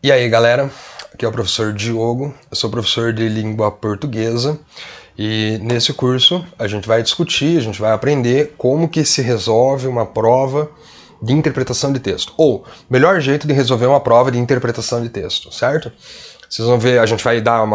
E aí galera, aqui é o professor Diogo, eu sou professor de língua portuguesa e nesse curso a gente vai discutir, a gente vai aprender como que se resolve uma prova de interpretação de texto, ou melhor jeito de resolver uma prova de interpretação de texto, certo? Vocês vão ver, a gente vai dar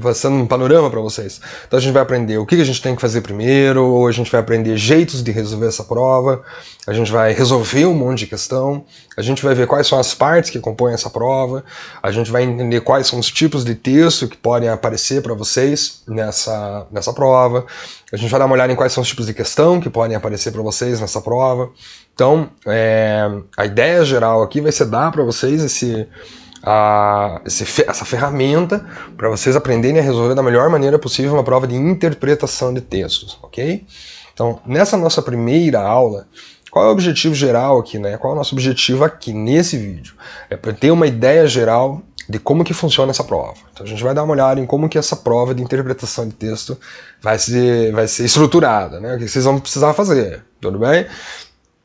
passando um panorama para vocês. Então a gente vai aprender o que a gente tem que fazer primeiro, ou a gente vai aprender jeitos de resolver essa prova, a gente vai resolver um monte de questão, a gente vai ver quais são as partes que compõem essa prova, a gente vai entender quais são os tipos de texto que podem aparecer para vocês nessa prova, a gente vai dar uma olhada em quais são os tipos de questão que podem aparecer para vocês nessa prova. Então, a ideia geral aqui vai ser dar para vocês essa ferramenta para vocês aprenderem a resolver da melhor maneira possível uma prova de interpretação de textos, ok? Então, nessa nossa primeira aula, qual é o objetivo geral aqui, né? Qual é o nosso objetivo aqui nesse vídeo? É para ter uma ideia geral de como que funciona essa prova. Então a gente vai dar uma olhada em como que essa prova de interpretação de texto vai ser estruturada, né? O que vocês vão precisar fazer, tudo bem?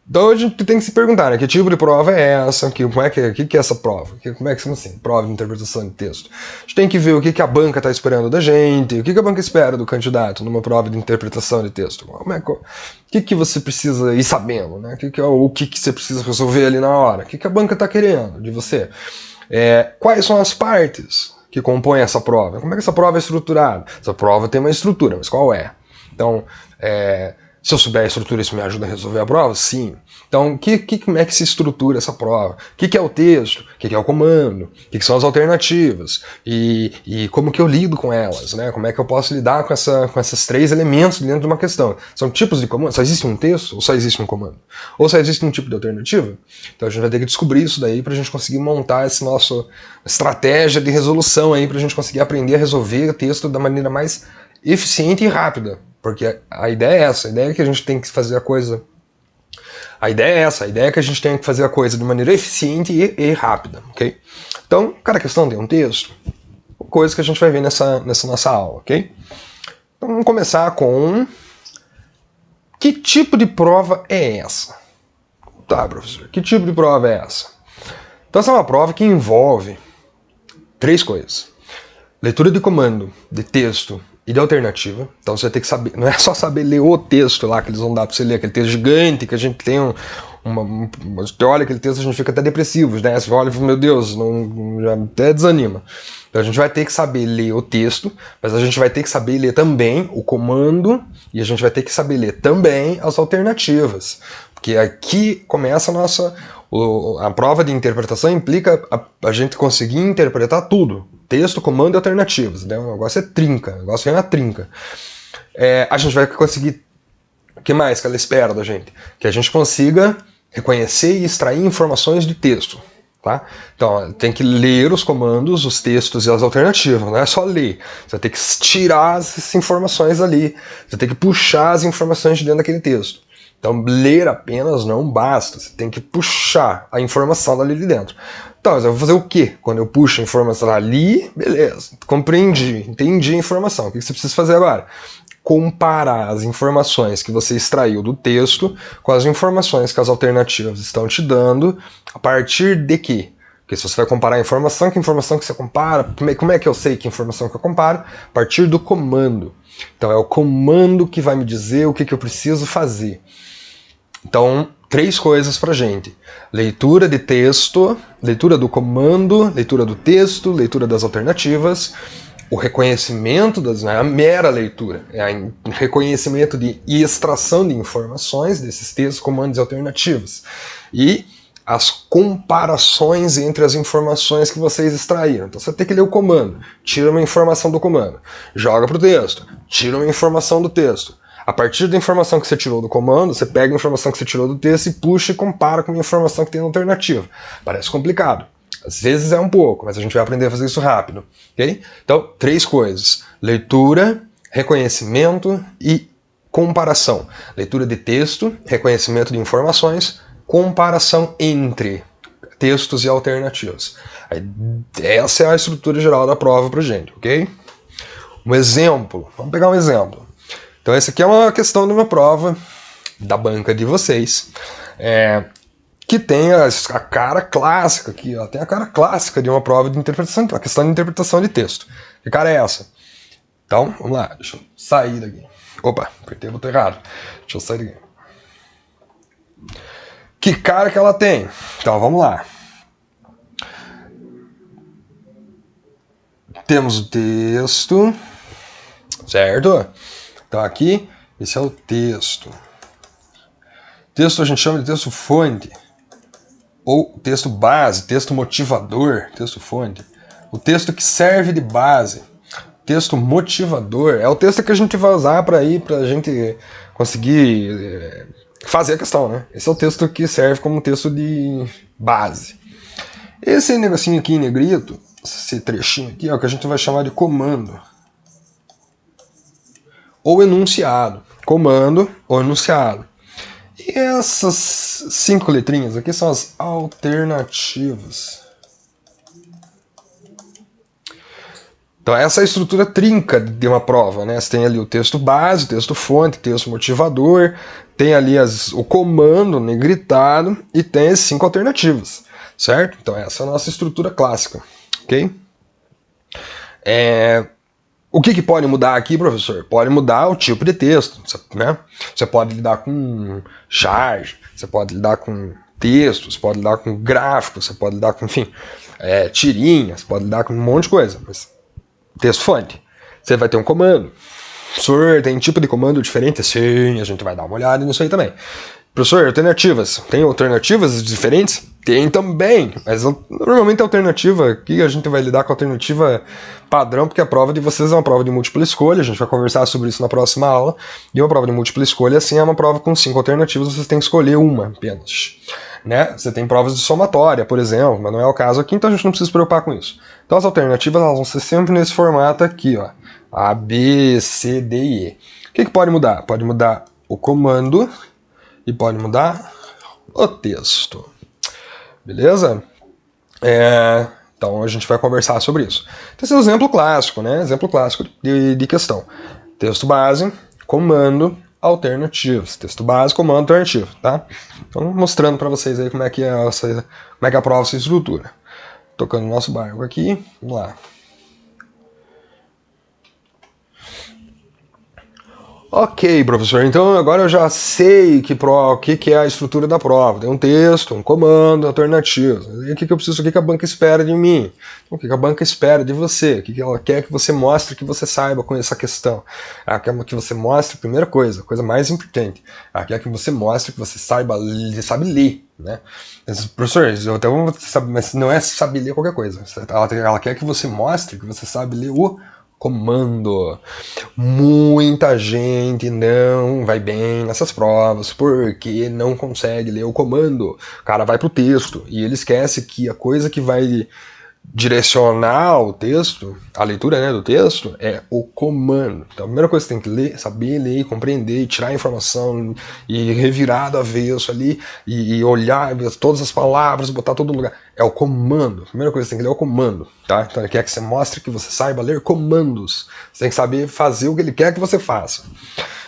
Então a gente tem que se perguntar, né, que tipo de prova é essa, que é essa prova, como é que assim, prova de interpretação de texto. A gente tem que ver o que a banca está esperando da gente, o que a banca espera do candidato numa prova de interpretação de texto. O que você precisa ir sabendo, né? O que você precisa resolver ali na hora, o que a banca está querendo de você. Quais são as partes que compõem essa prova, como é que essa prova é estruturada. Essa prova tem uma estrutura, mas qual é? Então, se eu souber a estrutura, isso me ajuda a resolver a prova? Sim. Então, como é que se estrutura essa prova? O que é o texto? O que é o comando? O que são as alternativas? E como que eu lido com elas? Né? Como é que eu posso lidar com esses três elementos dentro de uma questão? São tipos de comando? Só existe um texto ou só existe um comando? Ou só existe um tipo de alternativa? Então a gente vai ter que descobrir isso daí para a gente conseguir montar essa nossa estratégia de resolução aí, para a gente conseguir aprender a resolver o texto da maneira mais eficiente e rápida. Porque a ideia é essa, a ideia é que a gente tem que fazer a coisa... A ideia é essa, a ideia é que a gente tem que fazer a coisa de maneira eficiente e rápida, ok? Então, cada questão tem um texto, coisa que a gente vai ver nessa nossa aula, ok? Então, vamos começar com... Que tipo de prova é essa? Tá, professor, que tipo de prova é essa? Então, essa é uma prova que envolve três coisas. Leitura de comando, de texto e de alternativa. Então você vai ter que saber, não é só saber ler o texto lá que eles vão dar para você ler, aquele texto gigante que a gente tem você olha aquele texto, a gente fica até depressivo, né? Você olha e fala, meu Deus, já até desanima. Então a gente vai ter que saber ler o texto, mas a gente vai ter que saber ler também o comando e a gente vai ter que saber ler também as alternativas. Porque aqui começa a prova de interpretação implica a gente conseguir interpretar tudo. Texto, comando e alternativas. Né? O negócio é trinca, o negócio é uma trinca. A gente vai conseguir... O que mais que ela espera da gente? Que a gente consiga reconhecer e extrair informações de texto. Tá? Então, tem que ler os comandos, os textos e as alternativas, não é só ler. Você vai ter que tirar as informações ali, você tem que puxar as informações de dentro daquele texto. Então, ler apenas não basta, você tem que puxar a informação dali de dentro. Então, eu vou fazer o quê? Quando eu puxo a informação ali, beleza, compreendi, entendi a informação. O que você precisa fazer agora? Comparar as informações que você extraiu do texto com as informações que as alternativas estão te dando, a partir de quê? Porque se você vai comparar a informação, que informação que você compara, como é que eu sei que informação que eu comparo? A partir do comando. Então é o comando que vai me dizer o que eu preciso fazer. Então, três coisas pra gente. Leitura de texto, leitura do comando, leitura do texto, leitura das alternativas, o reconhecimento não é a mera leitura, é o reconhecimento e extração de informações desses textos, comandos e alternativas. E as comparações entre as informações que vocês extraíram. Então você tem que ler o comando, tira uma informação do comando, joga para o texto, tira uma informação do texto. A partir da informação que você tirou do comando, você pega a informação que você tirou do texto e puxa e compara com a informação que tem na alternativa. Parece complicado. Às vezes é um pouco, mas a gente vai aprender a fazer isso rápido. Okay? Então, três coisas. Leitura, reconhecimento e comparação. Leitura de texto, reconhecimento de informações, comparação entre textos e alternativas. Essa é a estrutura geral da prova pra gente, ok? Um exemplo, vamos pegar um exemplo. Então essa aqui é uma questão de uma prova da banca de vocês. que tem a cara clássica aqui, ó, tem a cara clássica de uma prova de interpretação, a questão de interpretação de texto. Que cara é essa? Então, vamos lá, deixa eu sair daqui. Opa, apertei o botão errado. Deixa eu sair daqui. Que cara que ela tem? Então, vamos lá. Temos o texto, certo? Então aqui, esse é o texto. Texto a gente chama de texto fonte, ou texto base, texto motivador, texto fonte. O texto que serve de base, texto motivador, é o texto que a gente vai usar para a gente conseguir fazer a questão, né? Esse é o texto que serve como texto de base. Esse negocinho aqui em negrito, esse trechinho aqui, é o que a gente vai chamar de comando. Ou enunciado. Comando ou enunciado. E essas 5 letrinhas aqui são as alternativas. Então essa é a estrutura trinca de uma prova, né? Você tem ali o texto base, texto fonte, texto motivador, tem ali o comando negritado e tem as 5 alternativas, certo? Então essa é a nossa estrutura clássica, ok? O que pode mudar aqui, professor? Pode mudar o tipo de texto, né? Você pode lidar com charge, você pode lidar com texto, você pode lidar com gráfico, você pode lidar com, enfim, tirinhas, você pode lidar com um monte de coisa, mas texto fonte. Você vai ter um comando. Professor, tem tipo de comando diferente? Sim, a gente vai dar uma olhada nisso aí também. Professor, alternativas. Tem alternativas diferentes? Tem também. Mas normalmente a alternativa aqui, a gente vai lidar com a alternativa padrão, porque a prova de vocês é uma prova de múltipla escolha. A gente vai conversar sobre isso na próxima aula. E uma prova de múltipla escolha, assim, é uma prova com 5 alternativas, vocês têm que escolher uma apenas. Né? Você tem provas de somatória, por exemplo, mas não é o caso aqui, então a gente não precisa se preocupar com isso. Então as alternativas elas vão ser sempre nesse formato aqui, ó. A, B, C, D e E. O que pode mudar? Pode mudar o comando e pode mudar o texto. Beleza? Então a gente vai conversar sobre isso. Então esse é o exemplo clássico, né? Exemplo clássico de questão. Texto base, comando, alternativas. Texto base, comando, alternativo, tá? Então mostrando para vocês aí como é que a prova se estrutura. Tocando o nosso barco aqui, vamos lá. Ok, professor, então agora eu já sei o que é a estrutura da prova. Tem um texto, um comando, alternativas. E o que eu preciso, o que a banca espera de mim? O que a banca espera de você? O que ela quer que você mostre, que você saiba com essa questão? Ela quer que você mostre, primeira coisa, a coisa mais importante. Ela quer que você mostre que você sabe ler. Né? Mas, professor, mas não é saber ler qualquer coisa. Ela quer que você mostre que você sabe ler o comando. Muita gente não vai bem nessas provas porque não consegue ler o comando. O cara vai pro texto e ele esquece que a coisa que vai direcionar o texto, a leitura, né, do texto, é o comando. Então a primeira coisa que você tem que ler, saber ler, compreender, tirar a informação e revirar do avesso ali e olhar todas as palavras, botar todo lugar, é o comando. A primeira coisa que você tem que ler é o comando, tá? Então ele quer que você mostre que você saiba ler comandos. Você tem que saber fazer o que ele quer que você faça.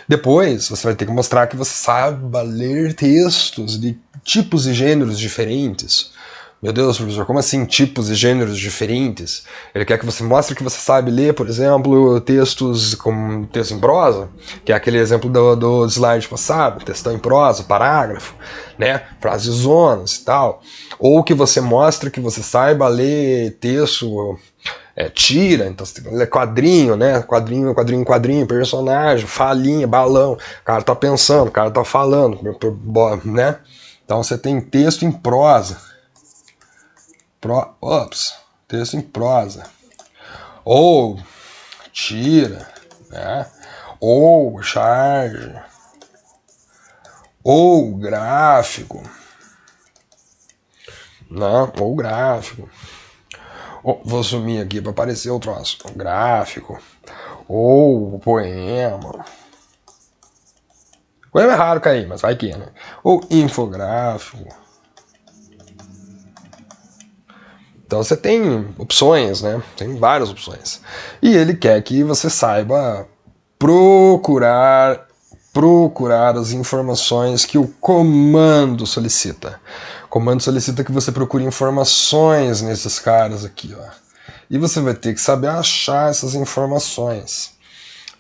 Depois, você vai ter que mostrar que você saiba ler textos de tipos e gêneros diferentes. Meu Deus, professor, como assim tipos e gêneros diferentes? Ele quer que você mostre que você sabe ler, por exemplo, textos como texto em prosa, que é aquele exemplo do slide passado, textão em prosa, parágrafo, né, frases zonas e tal. Ou que você mostre que você saiba ler texto tira, então você tem que ler quadrinho, né, quadrinho, personagem, falinha, balão, o cara tá pensando, o cara tá falando, né? Então você tem texto em prosa. Texto em prosa. Ou tira, né? Ou charge. Ou gráfico. Né? Ou gráfico. Vou sumir aqui para aparecer o troço. Gráfico. Ou poema. Poema é raro cair, mas vai que, né? Ou infográfico. Então você tem opções, né? Tem várias opções. E ele quer que você saiba procurar procurar as informações que o comando solicita. O comando solicita que você procure informações nesses caras aqui, ó. E você vai ter que saber achar essas informações.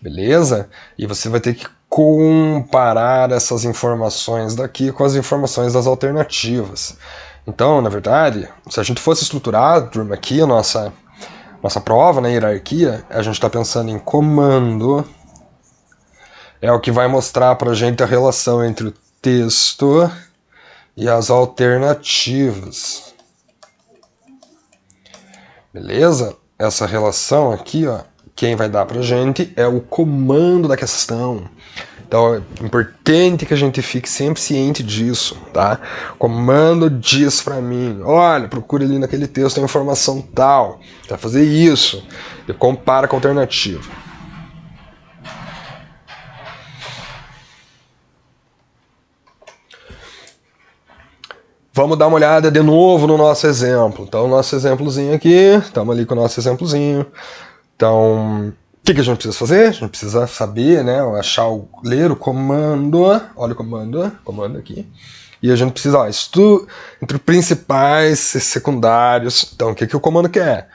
Beleza? E você vai ter que comparar essas informações daqui com as informações das alternativas. Então, na verdade, se a gente fosse estruturar, turma, aqui a nossa prova, na hierarquia, a gente está pensando em comando, é o que vai mostrar para a gente a relação entre o texto e as alternativas. Beleza? Essa relação aqui, ó, quem vai dar pra gente é o comando da questão. Então é importante que a gente fique sempre ciente disso, tá? O comando diz pra mim, olha, procure ali naquele texto a informação tal, vai fazer isso, e compara com a alternativa. Vamos dar uma olhada de novo no nosso exemplo. Então, nosso exemplozinho aqui, estamos ali com o nosso exemplozinho. Então, o que a gente precisa fazer? A gente precisa saber, né, ler o comando, olha o comando aqui. E a gente precisa, ó, entre principais e secundários. Então, o que o comando quer?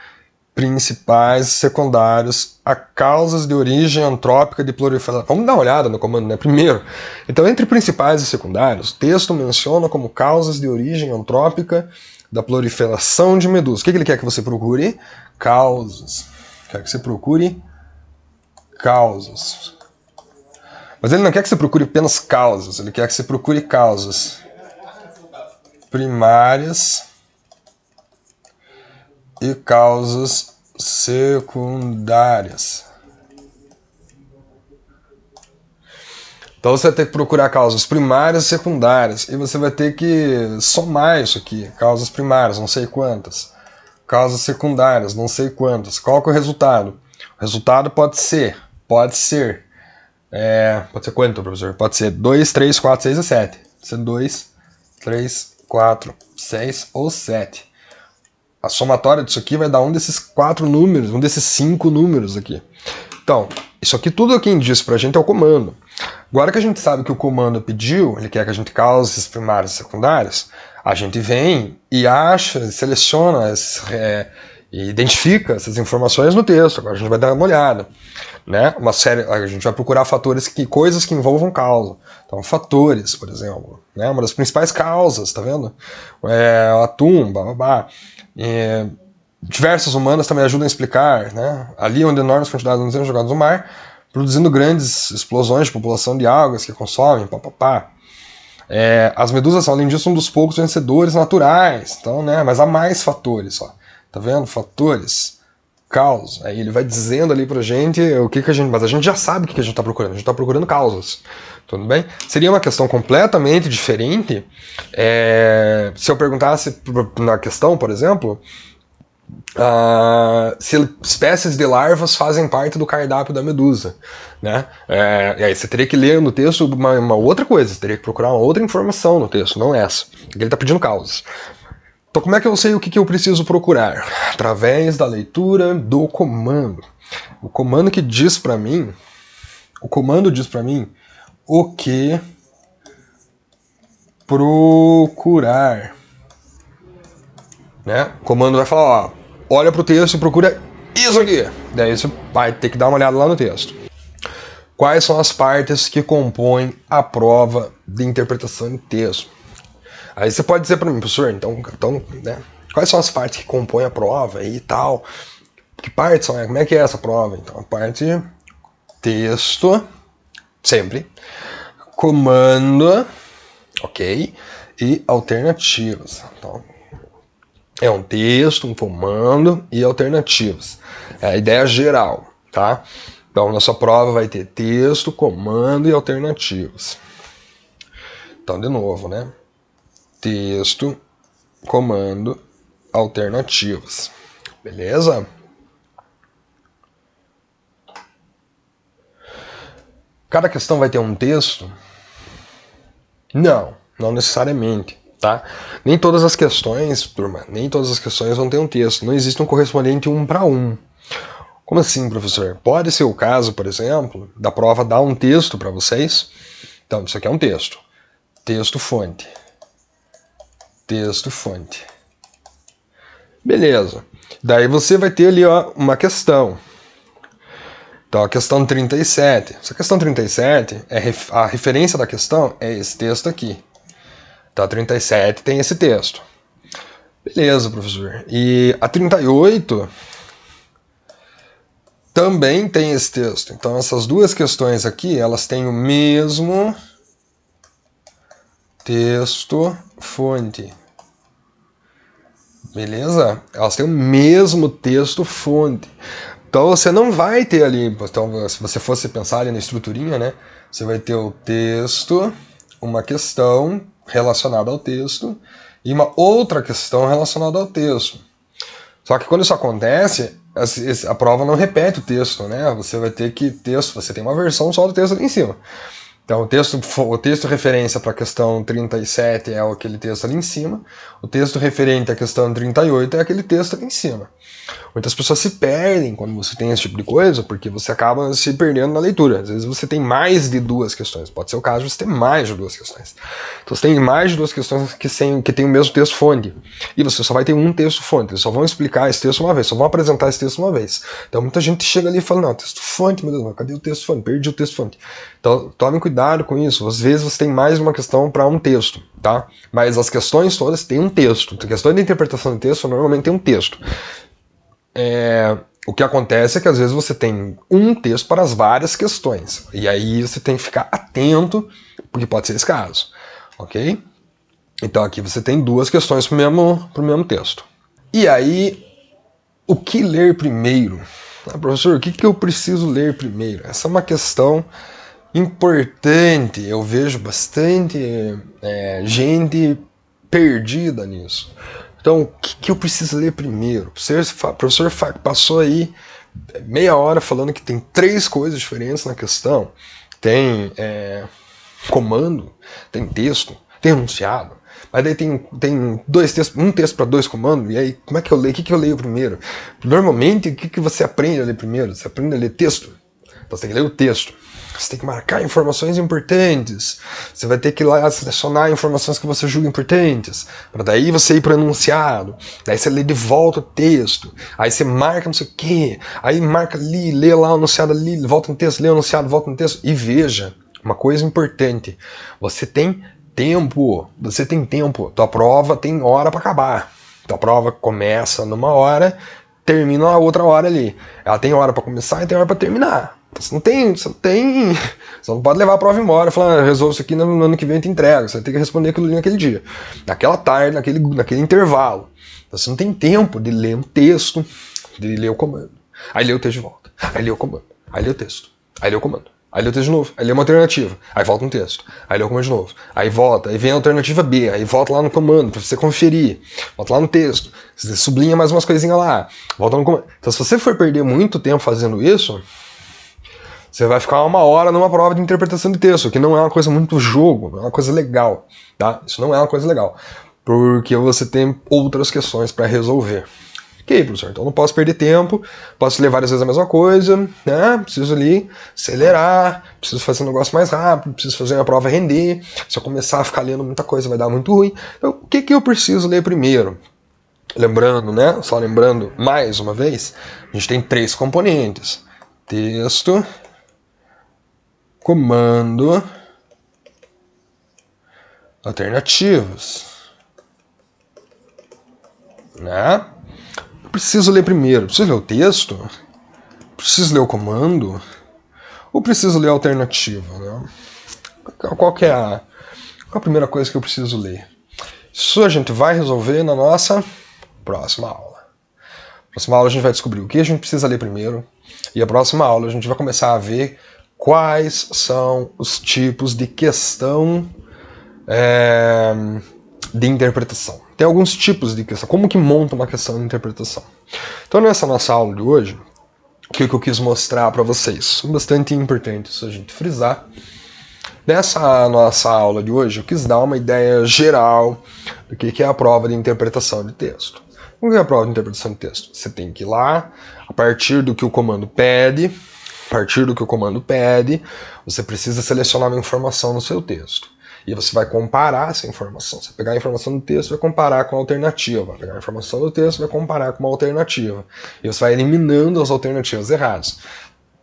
Principais e secundários a causas de origem antrópica de proliferação. Vamos dar uma olhada no comando, né? Primeiro, então, entre principais e secundários, o texto menciona como causas de origem antrópica da proliferação de medusas. O que ele quer que você procure? Causas. Quer que você procure causas. Mas ele não quer que você procure apenas causas, ele quer que você procure causas primárias e causas secundárias. Então você vai ter que procurar causas primárias e secundárias. E você vai ter que somar isso aqui. Causas primárias, não sei quantas. Causas secundárias, não sei quantas. Qual que é o resultado? O resultado pode ser quanto, professor? Pode ser 2, 3, 4, 6 e 7. Pode ser 2, 3, 4, 6 ou 7. A somatória disso aqui vai dar um desses 4 números, um desses 5 números aqui. Então, isso aqui, tudo quem diz pra gente é o comando. Agora que a gente sabe que o comando pediu, ele quer que a gente cause esses primários e secundários, a gente vem e acha, seleciona e identifica essas informações no texto. Agora a gente vai dar uma olhada. Né? A gente vai procurar coisas que envolvam causa. Então, fatores, por exemplo. Né? Uma das principais causas, tá vendo? Atum, bababá. Diversas humanas também ajudam a explicar, né? Ali onde enormes quantidades de são jogadas no mar, produzindo grandes explosões de população de algas que consomem, papapá. As medusas, além disso, são um dos poucos vencedores naturais, então, né? Mas há mais fatores, ó. Tá vendo? Fatores, causa. Aí ele vai dizendo ali pra gente o que a gente... Mas a gente já sabe o que a gente tá procurando. A gente tá procurando causas. Tudo bem? Seria uma questão completamente diferente se eu perguntasse na questão, por exemplo, se espécies de larvas fazem parte do cardápio da medusa, né? E aí você teria que ler no texto uma outra coisa, você teria que procurar uma outra informação no texto, não essa. Ele está pedindo causas. Então como é que eu sei o que eu preciso procurar? Através da leitura do comando. O comando diz para mim o que procurar. Né? O comando vai falar, ó, olha pro texto e procura isso aqui. Daí você vai ter que dar uma olhada lá no texto. Quais são as partes que compõem a prova de interpretação de texto? Aí você pode dizer para mim, professor, então né, quais são as partes que compõem a prova e tal? Que partes são? Como é que é essa prova? Então, a parte texto, sempre, comando, ok, e alternativas. Então, é um texto, um comando e alternativas. É a ideia geral, tá? Então, nossa prova vai ter texto, comando e alternativas. Então, de novo, né? Texto, comando, alternativas. Beleza? Cada questão vai ter um texto? Não necessariamente. Tá? Nem todas as questões, turma, vão ter um texto. Não existe um correspondente 1 para 1. Como assim, professor? Pode ser o caso, por exemplo, da prova dar um texto para vocês. Então, isso aqui é um texto. Texto-fonte. Texto-fonte. Beleza. Daí você vai ter ali, ó, uma questão. Então, a questão 37. Essa questão 37, a referência da questão é esse texto aqui. Então, a 37 tem esse texto. Beleza, professor. E a 38 também tem esse texto. Então, essas duas questões aqui, elas têm o mesmo texto-fonte. Beleza? Elas têm o mesmo texto-fonte. Então, você não vai ter ali... Então, se você fosse pensar ali na estruturinha, né? Você vai ter o texto, uma questão relacionada ao texto e uma outra questão relacionada ao texto. Só que quando isso acontece, a prova não repete o texto, né? Você vai ter que você tem uma versão só do texto ali em cima. Então, o texto referência para a questão 37 é aquele texto ali em cima, o texto referente à questão 38 é aquele texto ali em cima. Muitas pessoas se perdem quando você tem esse tipo de coisa, porque você acaba se perdendo na leitura. Às vezes você tem mais de duas questões, pode ser o caso de você ter mais de duas questões. Então você tem mais de duas questões que tem o mesmo texto-fonte, e você só vai ter um texto-fonte, eles só vão explicar esse texto uma vez, só vão apresentar esse texto uma vez. Então muita gente chega ali e fala, não, texto-fonte, meu Deus, mas cadê o texto-fonte? Perdi o texto-fonte. Então tomem cuidado com isso, às vezes você tem mais de uma questão para um texto, tá? Mas as questões todas têm um texto, a questão de interpretação de texto normalmente tem um texto. O que acontece é que às vezes você tem um texto para as várias questões. E aí você tem que ficar atento, porque pode ser esse caso. Ok? Então aqui você tem duas questões para o mesmo texto. E aí, o que ler primeiro? Professor, o que eu preciso ler primeiro? Essa é uma questão importante. Eu vejo bastante gente perdida nisso. Então, o que eu preciso ler primeiro? O professor passou aí meia hora falando que tem 3 coisas diferentes na questão. Tem comando, tem texto, tem enunciado. Mas daí tem dois textos, um texto para 2 comandos, e aí como é que eu leio? O que eu leio primeiro? Normalmente, o que você aprende a ler primeiro? Você aprende a ler texto. Então você tem que ler o texto. Você tem que marcar informações importantes. Você vai ter que ir lá selecionar informações que você julga importantes. Para daí você ir para o enunciado. Daí você lê de volta o texto. Aí você marca não sei o quê. Aí marca ali, lê lá o enunciado ali, volta no texto, lê o enunciado, volta no texto. E veja, uma coisa importante. Você tem tempo. Você tem tempo. Tua prova tem hora para acabar. Tua prova começa numa hora, termina na outra hora ali. Ela tem hora para começar e tem hora para terminar. Você não pode levar a prova embora e falar, resolve isso aqui no ano que vem eu te entrego. Você vai ter que responder aquilo ali naquele dia. Naquela tarde, naquele intervalo. Então, você não tem tempo de ler um texto, de ler o comando. Aí lê o texto de volta. Aí lê o comando. Aí lê o texto. Aí lê o comando. Aí lê o texto de novo. Aí lê uma alternativa. Aí volta um texto. Aí lê o comando de novo. Aí volta. Aí vem a alternativa B. Aí volta lá no comando pra você conferir. Volta lá no texto. Você sublinha mais umas coisinhas lá. Volta no comando. Então, se você for perder muito tempo fazendo isso, você vai ficar uma hora numa prova de interpretação de texto, que não é uma coisa muito jogo, não é uma coisa legal, tá? Isso não é uma coisa legal, porque você tem outras questões para resolver. Ok, professor, então não posso perder tempo, posso ler várias vezes a mesma coisa, né? Preciso ali acelerar, preciso fazer um negócio mais rápido, preciso fazer a prova render. Se eu começar a ficar lendo muita coisa vai dar muito ruim. Então, o que eu preciso ler primeiro? Lembrando, né? Só lembrando mais uma vez, a gente tem 3 componentes: texto, comando, alternativas, né? Preciso ler primeiro, preciso ler o texto, preciso ler o comando, ou preciso ler a alternativa, né? Qual é a primeira coisa que eu preciso ler? Isso a gente vai resolver na nossa próxima aula. Na próxima aula a gente vai descobrir o que a gente precisa ler primeiro, e a próxima aula a gente vai começar a ver quais são os tipos de questão de interpretação. Tem alguns tipos de questão. Como que monta uma questão de interpretação? Então, nessa nossa aula de hoje, o que eu quis mostrar para vocês? Bastante importante isso a gente frisar. Nessa nossa aula de hoje, eu quis dar uma ideia geral do que é a prova de interpretação de texto. O que é a prova de interpretação de texto? Você tem que ir lá, a partir do que o comando pede, você precisa selecionar uma informação no seu texto. E você vai comparar essa informação. Você vai pegar a informação do texto e vai comparar com a alternativa. Vai pegar a informação do texto e vai comparar com uma alternativa. E você vai eliminando as alternativas erradas,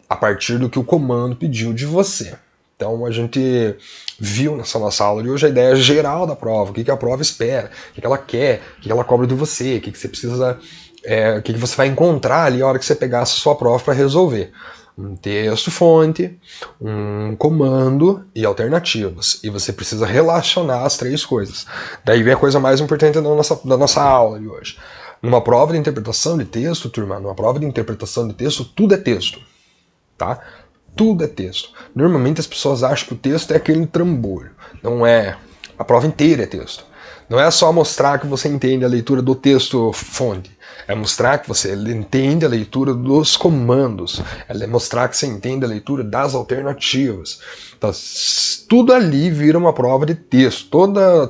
a partir do que o comando pediu de você. Então a gente viu nessa nossa aula de hoje a ideia geral da prova, o que a prova espera, o que ela quer, o que ela cobra de você, o que você precisa, o que você vai encontrar ali na hora que você pegar a sua prova para resolver. Um texto-fonte, um comando e alternativas. E você precisa relacionar as três coisas. Daí vem a coisa mais importante da nossa aula de hoje. Numa prova de interpretação de texto, turma, tudo é texto. Tá? Tudo é texto. Normalmente as pessoas acham que o texto é aquele trambolho. Não é. A prova inteira é texto. Não é só mostrar que você entende a leitura do texto-fonte. É mostrar que você entende a leitura dos comandos. É mostrar que você entende a leitura das alternativas. Então, tudo ali vira uma prova de texto.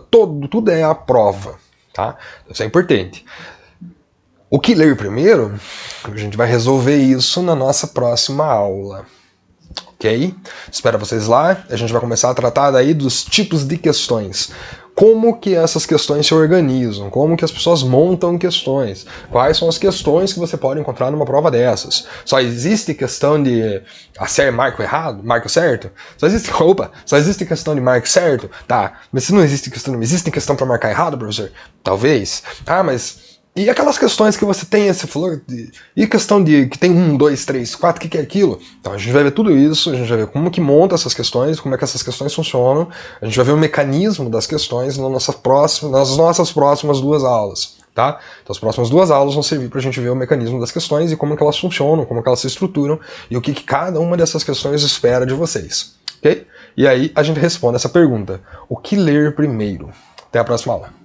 Tudo é a prova. Tá? Isso é importante. O que ler primeiro? A gente vai resolver isso na nossa próxima aula. Ok? Espero vocês lá. A gente vai começar a tratar daí dos tipos de questões. Como que essas questões se organizam, como que as pessoas montam questões, quais são as questões que você pode encontrar numa prova dessas. Só existe questão de marco errado, marco certo? Só existe questão de marco certo? Tá, mas se não existe questão para marcar errado, professor? Talvez. Ah, mas e aquelas questões que você tem, você falou, e questão de que tem 1, 2, 3, 4, o que é aquilo? Então a gente vai ver tudo isso, a gente vai ver como que monta essas questões, como é que essas questões funcionam, a gente vai ver o mecanismo das questões nas nossas próximas 2 aulas. Tá? Então as próximas 2 aulas vão servir para a gente ver o mecanismo das questões e como que elas funcionam, como que elas se estruturam e o que cada uma dessas questões espera de vocês. Ok? E aí a gente responde essa pergunta: o que ler primeiro? Até a próxima aula.